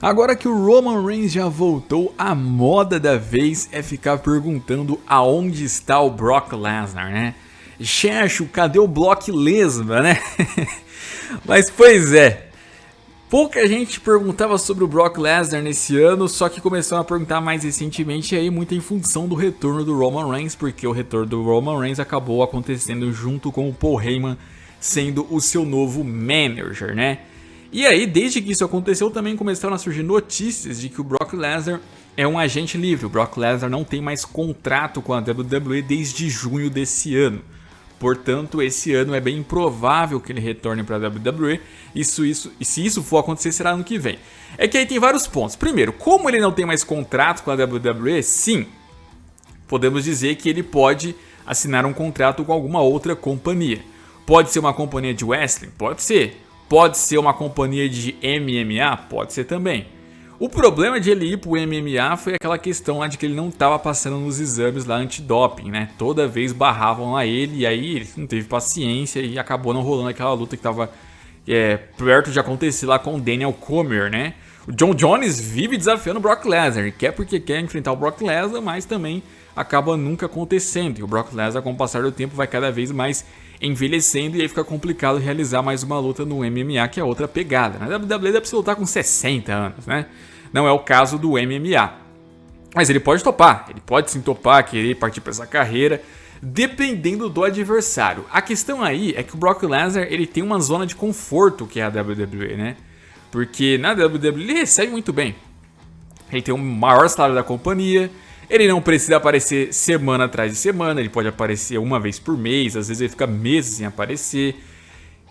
Agora que o Roman Reigns já voltou, a moda da vez é ficar perguntando aonde está o Brock Lesnar, né? Checho, cadê o Brock Lesnar, né? Mas pois é, pouca gente perguntava sobre o Brock Lesnar nesse ano, só que começaram a perguntar mais recentemente, aí muito em função do retorno do Roman Reigns, porque o retorno do Roman Reigns acabou acontecendo junto com o Paul Heyman sendo o seu novo manager, né? E aí, desde que isso aconteceu, também começaram a surgir notícias de que o Brock Lesnar é um agente livre. O Brock Lesnar não tem mais contrato com a WWE desde junho desse ano. Portanto, esse ano é bem improvável que ele retorne para a WWE. E se isso for acontecer, será ano que vem. É que aí tem vários pontos. Primeiro, como ele não tem mais contrato com a WWE, sim, podemos dizer que ele pode assinar um contrato com alguma outra companhia. Pode ser uma companhia de wrestling? Pode ser. Pode ser uma companhia de MMA? Pode ser também. O problema de ele ir pro MMA foi aquela questão lá de que ele não estava passando nos exames lá antidoping, né? Toda vez barravam a ele e aí ele não teve paciência e acabou não rolando aquela luta que estava perto de acontecer lá com o Daniel Cormier, né? O John Jones vive desafiando o Brock Lesnar, quer porque quer enfrentar o Brock Lesnar, mas também acaba nunca acontecendo. E o Brock Lesnar, com o passar do tempo, vai cada vez mais envelhecendo e aí fica complicado realizar mais uma luta no MMA, que é outra pegada. Na WWE dá pra você lutar com 60 anos, né? Não é o caso do MMA. Mas ele pode topar, ele pode sim topar, querer partir para essa carreira, dependendo do adversário. A questão aí é que o Brock Lesnar, ele tem uma zona de conforto que é a WWE, né? Porque na WWE ele recebe muito bem. Ele tem o maior salário da companhia, ele não precisa aparecer semana atrás de semana, ele pode aparecer uma vez por mês, às vezes ele fica meses sem aparecer.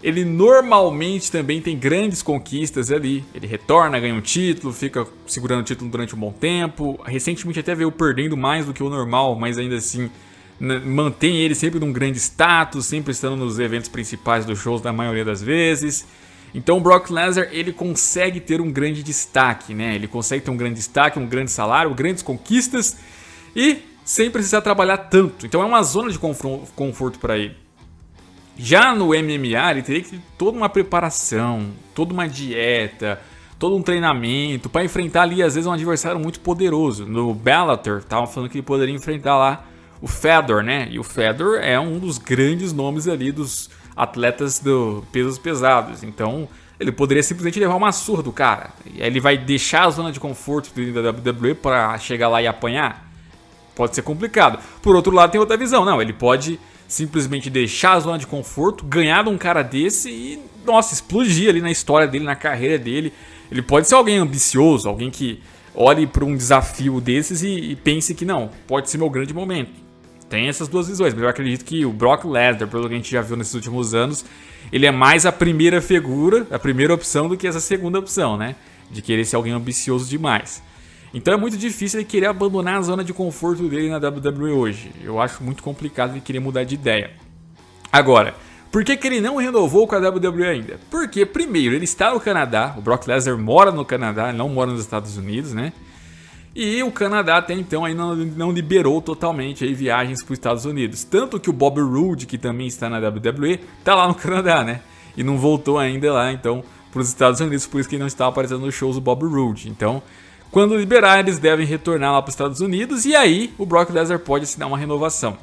Ele normalmente também tem grandes conquistas ali, ele retorna, ganha um título, fica segurando o título durante um bom tempo. Recentemente até veio perdendo mais do que o normal, mas ainda assim mantém ele sempre num grande status, sempre estando nos eventos principais dos shows da maioria das vezes. Então o Brock Lesnar, ele consegue ter um grande destaque, né? Ele consegue ter um grande destaque, um grande salário, grandes conquistas e sem precisar trabalhar tanto. Então é uma zona de conforto para ele. Já no MMA, ele teria que ter toda uma preparação, toda uma dieta, todo um treinamento para enfrentar ali, às vezes, um adversário muito poderoso. No Bellator, estavam falando que ele poderia enfrentar lá o Fedor, né? E o Fedor é um dos grandes nomes ali dos atletas do pesos pesados. Então, ele poderia simplesmente levar uma surra do cara. E aí ele vai deixar a zona de conforto da WWE para chegar lá e apanhar? Pode ser complicado. Por outro lado, tem outra visão. Não, ele pode simplesmente deixar a zona de conforto, ganhar de um cara desse e, nossa, explodir ali na história dele, na carreira dele. Ele pode ser alguém ambicioso, alguém que olhe para um desafio desses e pense que não, pode ser meu grande momento. Tem essas duas visões, mas eu acredito que o Brock Lesnar, pelo que a gente já viu nesses últimos anos, ele é mais a primeira figura, a primeira opção do que essa segunda opção, né? De querer ser alguém ambicioso demais. Então é muito difícil ele querer abandonar a zona de conforto dele na WWE hoje. Eu acho muito complicado ele querer mudar de ideia. Agora, por que ele não renovou com a WWE ainda? Porque, primeiro, ele está no Canadá. O Brock Lesnar mora no Canadá, ele não mora nos Estados Unidos, né? E o Canadá até então aí não liberou totalmente aí viagens para os Estados Unidos. Tanto que o Bobby Roode, que também está na WWE, está lá no Canadá, né? E não voltou ainda lá, então, para os Estados Unidos. Por isso que ele não está aparecendo nos shows do Bobby Roode. Então, quando liberar, eles devem retornar lá para os Estados Unidos e aí o Brock Lesnar pode assinar uma renovação.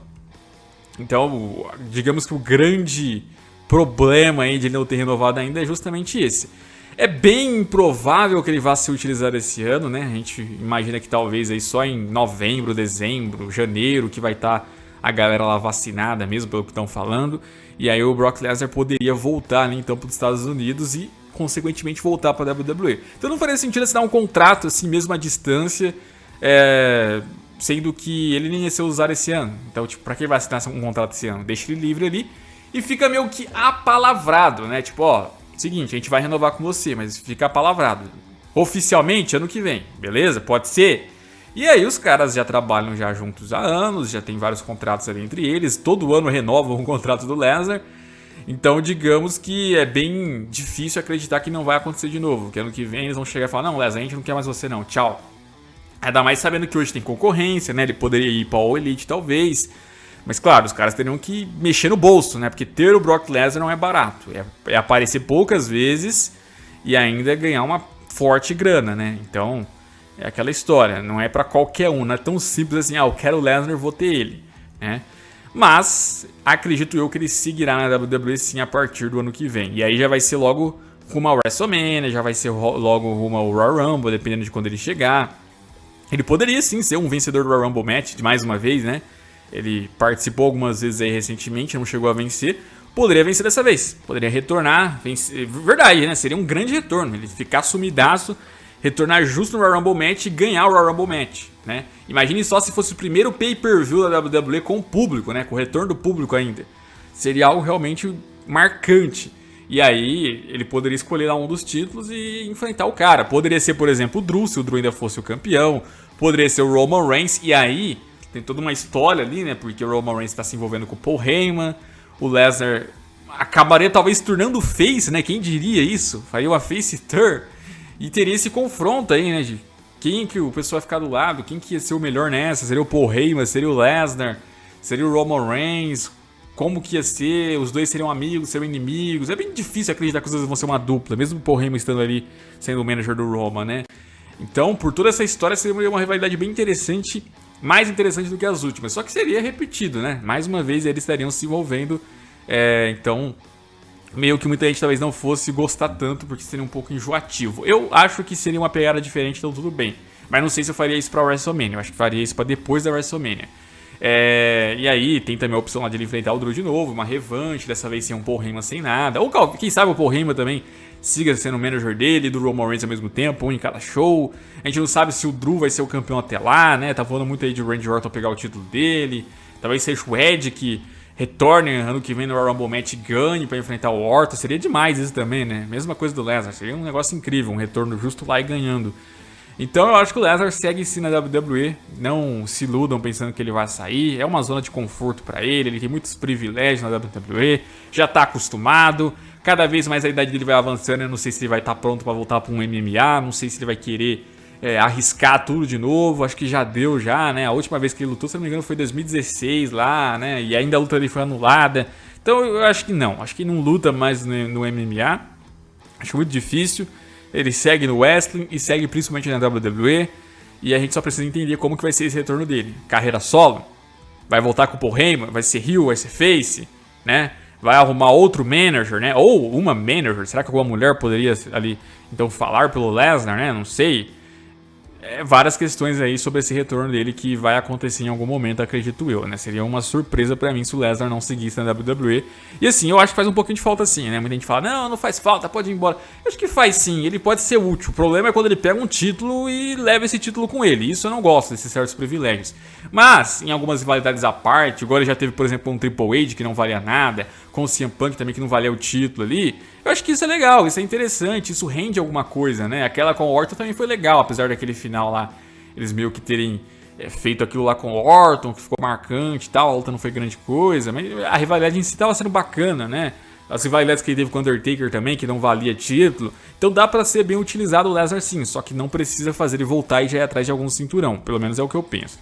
Então, digamos que o grande problema aí de ele não ter renovado ainda é justamente esse. É bem improvável que ele vá ser utilizado esse ano, né? A gente imagina que talvez aí só em novembro, dezembro, janeiro que vai estar a galera lá vacinada mesmo, pelo que estão falando. E aí o Brock Lesnar poderia voltar ali, então para os Estados Unidos e consequentemente voltar para a WWE. Então não faria sentido assinar um contrato assim mesmo à distância, sendo que ele nem ia ser usado esse ano. Então, tipo, para que vai assinar um contrato esse ano? Deixa ele livre ali e fica meio que apalavrado, né? Tipo, ó, seguinte, a gente vai renovar com você, mas fica apalavrado. Oficialmente, ano que vem, beleza? Pode ser? E aí os caras já trabalham já juntos há anos, já tem vários contratos ali entre eles, todo ano renovam o contrato do Lesnar. Então, digamos que é bem difícil acreditar que não vai acontecer de novo. Que ano que vem eles vão chegar e falar, não, Lesnar, a gente não quer mais você não, tchau. Ainda mais sabendo que hoje tem concorrência, né? Ele poderia ir para o All Elite, talvez. Mas, claro, os caras teriam que mexer no bolso, né? Porque ter o Brock Lesnar não é barato. É aparecer poucas vezes e ainda ganhar uma forte grana, né? Então, é aquela história, não é pra qualquer um, não é tão simples assim, eu quero o Lesnar, vou ter ele, né? Mas, acredito eu que ele seguirá na WWE sim a partir do ano que vem. E aí já vai ser logo rumo ao WrestleMania, já vai ser logo rumo ao Royal Rumble, dependendo de quando ele chegar. Ele poderia sim ser um vencedor do Royal Rumble Match, de mais uma vez, né? Ele participou algumas vezes aí recentemente, não chegou a vencer. Poderia vencer dessa vez, poderia retornar, vencer. Verdade, né? Seria um grande retorno, ele ficar sumidaço, retornar justo no Royal Rumble Match e ganhar o Royal Rumble Match, né? Imagine só se fosse o primeiro pay-per-view da WWE com o público, né? Com o retorno do público ainda. Seria algo realmente marcante. E aí ele poderia escolher lá um dos títulos e enfrentar o cara. Poderia ser, por exemplo, o Drew, se o Drew ainda fosse o campeão. Poderia ser o Roman Reigns. E aí tem toda uma história ali, né? Porque o Roman Reigns está se envolvendo com o Paul Heyman. O Lesnar acabaria talvez se tornando face, né? Quem diria isso? Faria uma face turn. E teria esse confronto aí, né? De quem que o pessoal ia ficar do lado, quem que ia ser o melhor nessa? Seria o Paul Heyman, seria o Lesnar, seria o Roman Reigns? Como que ia ser? Os dois seriam amigos, seriam inimigos? É bem difícil acreditar que os dois vão ser uma dupla, mesmo o Paul Heyman estando ali sendo o manager do Roman, né? Então, por toda essa história, seria uma rivalidade bem interessante, mais interessante do que as últimas. Só que seria repetido, né? Mais uma vez eles estariam se envolvendo, então meio que muita gente talvez não fosse gostar tanto, porque seria um pouco enjoativo. Eu acho que seria uma pegada diferente, então tudo bem. Mas não sei se eu faria isso pra WrestleMania, eu acho que faria isso pra depois da WrestleMania. E aí tem também a opção lá de ele enfrentar o Drew de novo, uma revanche, dessa vez sem um Paul Heyman sem nada. Ou quem sabe o Paul Heyman também siga sendo o manager dele e do Roman Reigns ao mesmo tempo, um em cada show. A gente não sabe se o Drew vai ser o campeão até lá, né? Tá falando muito aí de Randy Orton pegar o título dele. Talvez seja o Edge que retorne ano que vem no Royal Rumble Match e ganhe pra enfrentar o Orton. Seria demais isso também, né? Mesma coisa do Lesnar, seria um negócio incrível, um retorno justo lá e ganhando. Então eu acho que o Lesnar segue sim na WWE, não se iludam pensando que ele vai sair, é uma zona de conforto pra ele tem muitos privilégios na WWE, já tá acostumado, cada vez mais a idade dele vai avançando, eu não sei se ele vai estar pronto pra voltar pra um MMA, não sei se ele vai querer arriscar tudo de novo, acho que já deu já, né, a última vez que ele lutou, se não me engano, foi em 2016 lá, né, e ainda a luta dele foi anulada, então eu acho que não luta mais no MMA, acho muito difícil. Ele segue no wrestling e segue principalmente na WWE. E a gente só precisa entender como que vai ser esse retorno dele. Carreira solo? Vai voltar com o Paul Heyman? Vai ser heel? Vai ser face? Né? Vai arrumar outro manager, né? Ou uma manager? Será que alguma mulher poderia ali então falar pelo Lesnar, né? Não sei. Várias questões aí sobre esse retorno dele que vai acontecer em algum momento, acredito eu, né? Seria uma surpresa pra mim se o Lesnar não seguisse na WWE. E assim, eu acho que faz um pouquinho de falta sim, né? Muita gente fala, não faz falta, pode ir embora. Eu acho que faz sim, ele pode ser útil. O problema é quando ele pega um título e leva esse título com ele. Isso eu não gosto, desses certos privilégios. Mas, em algumas rivalidades à parte, agora ele já teve, por exemplo, um Triple H que não valia nada, com o CM Punk também que não valia o título ali. Eu acho que isso é legal, isso é interessante, isso rende alguma coisa, né? Aquela com o Orton também foi legal, apesar daquele final lá, eles meio que terem feito aquilo lá com o Orton, que ficou marcante e tal, a luta não foi grande coisa, mas a rivalidade em si tava sendo bacana, né? As rivalidades que ele teve com o Undertaker também, que não valia título, então dá pra ser bem utilizado o Lesnar sim, só que não precisa fazer ele voltar e já ir atrás de algum cinturão, pelo menos é o que eu penso.